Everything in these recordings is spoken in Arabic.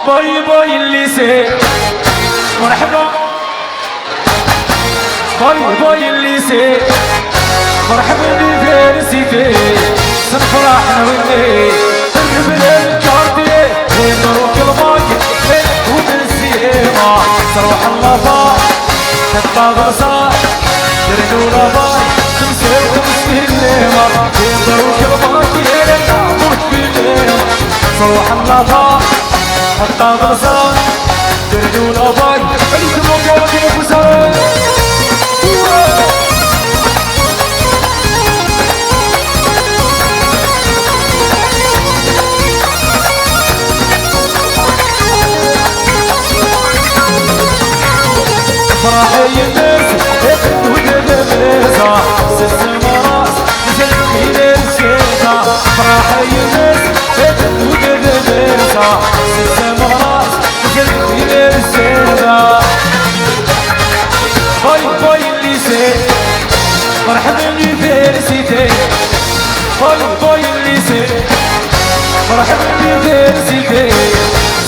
باي باي الليسي مرحبا باي باي الليسي مرحبا بالفيرسيتي سنفرح انا واللي البلاد كاردي نروح الباقي وبالسيما صروح اللافا تطلع غرصا ترنو لافا خمسة وخمسين ليمة نروح الباقي نعمل بالليمة صروح اللافا تطلع غرصا ترنو لافا انتم وقوتي بوسان فرحي الناس ودد بيزا سلسل راس جلبي للسيدا فرحي الناس ودد بيزا سلسل راس جلبي للسيدا باي باي الليسي مرحبا بالفيرسيتي باي باي الليسي مرحبا بالفيرسيتي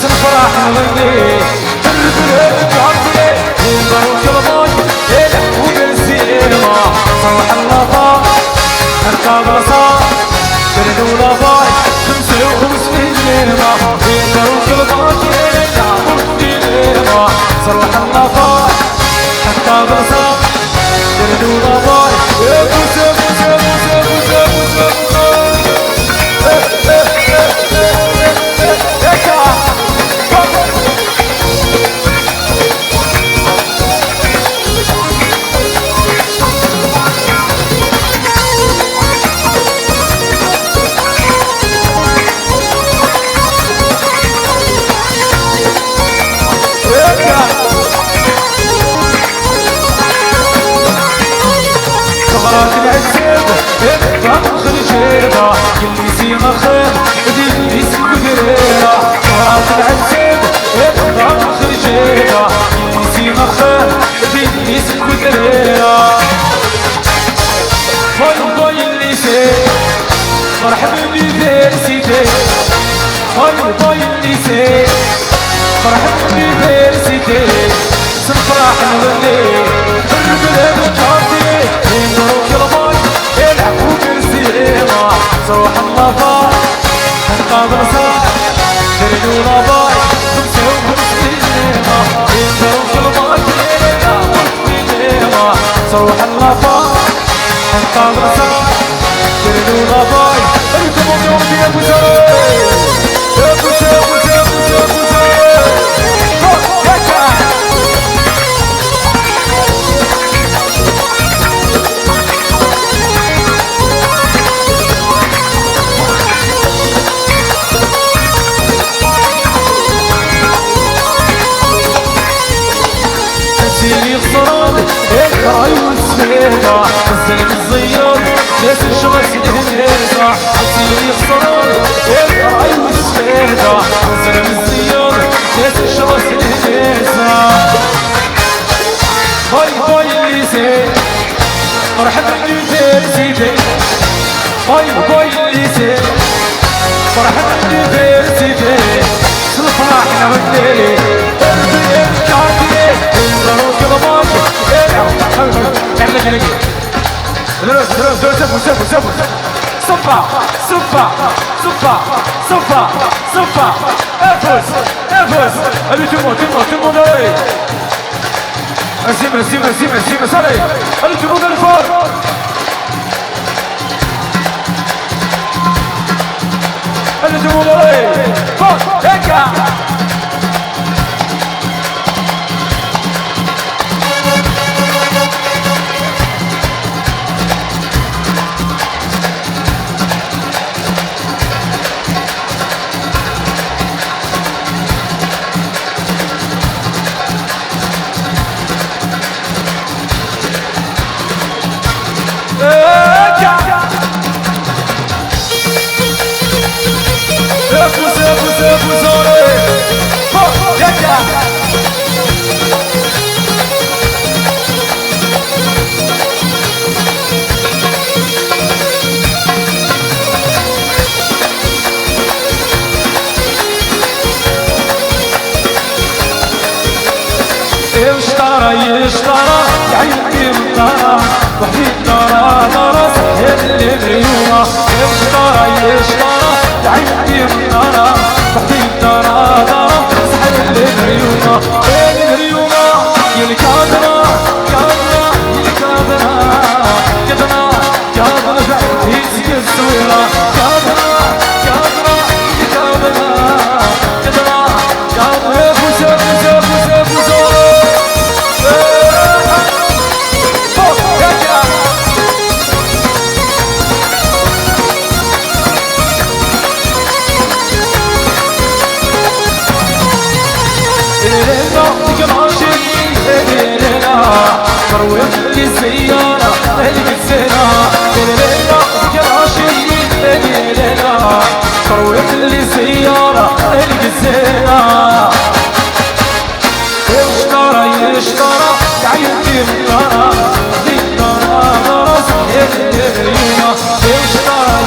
سنفرح نغني البلاد عندي نروح الباي وبالسيما صروح اللافا نركب رصا تردو لافاي خمسة وخمسين ليمة نروح الباي نعمل بالليمة صروح اللافا نركب رصا تردو لافاي بوسة بوسة بوسة بوسة بوسة الليسي مخيم الليسي كبيرة مرات العزيب يبقى خرجيرة الليسي مخيم الليسي كبيرة باي باي الليسي مرحبا بالفيرسيتي باي باي الليسي مرحبا بالفيرسيتي سنفرح نولي البلاد كاردي نروح الباي يلعبوا بالسيما صروح اللافا نركب رصا تردو لافاي خمسة وخمسين ليمة نروح الباي نعمل بالليمة صروح اللافا نركب رصا تردو لافاي انتم وقوتي يا بوساي يا بوساي بوساي بوساي بوساي اللي خسران الراي والسفيدة الزلم الزيار ناس الشمس الهنيزة اللي خسران الراي والسفيدة الزلم الزيار ناس الشمس الهنيزة باي باي الليسي مرحبا بالفيرسيتي باي باي الليسي مرحبا بالفيرسيتي سنفرح نغني صفا صفا صفا صفا صفا افوز افوز allez tout le monde tout le monde allez merci allez allez tout le monde allez fort allez tout le monde allez fort يشترى يعيني من دارا وحدي دارا صحيت لي اليوم يشترى يعيني من دارا وحدي دارا صحيت لي اليوم اليوم يا الكادرة في السويرة مروت لي السيارة هلك الزينة ليلة كراشي ليلة مروت لي السيارة هلك الزينة يشترى يعيني من دارا دي دارا صحيت اليوم يشترى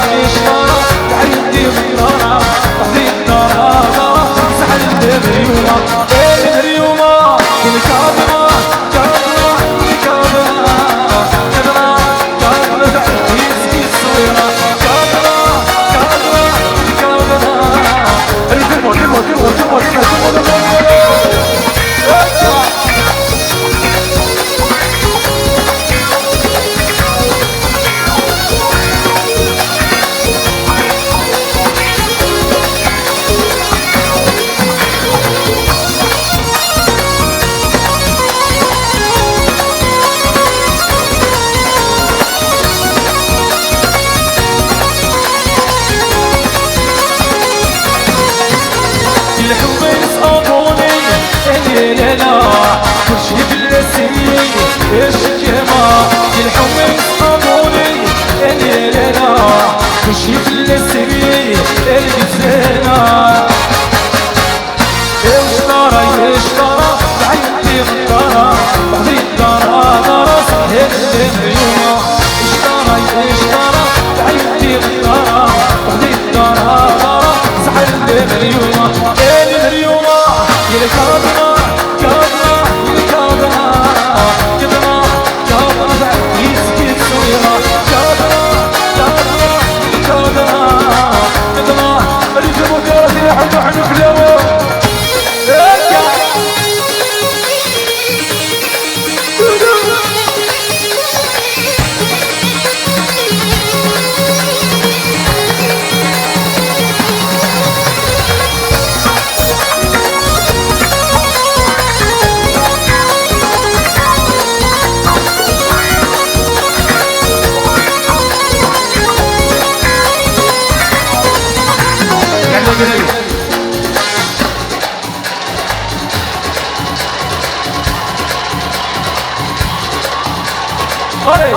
يعيني من دارا دي دارا صحيت اليوم اليوم الكادرة كل شي بالسنين ايش الجماع الحب يصطادوني ليلة كل شي بالسنين الزينة يشترى بعيني من دارا بعدي دارا صحيت اليوم يشترى بعيني من دارا بعدي دارا صحيت اليوم اليوم يا الكادرة Olha aí,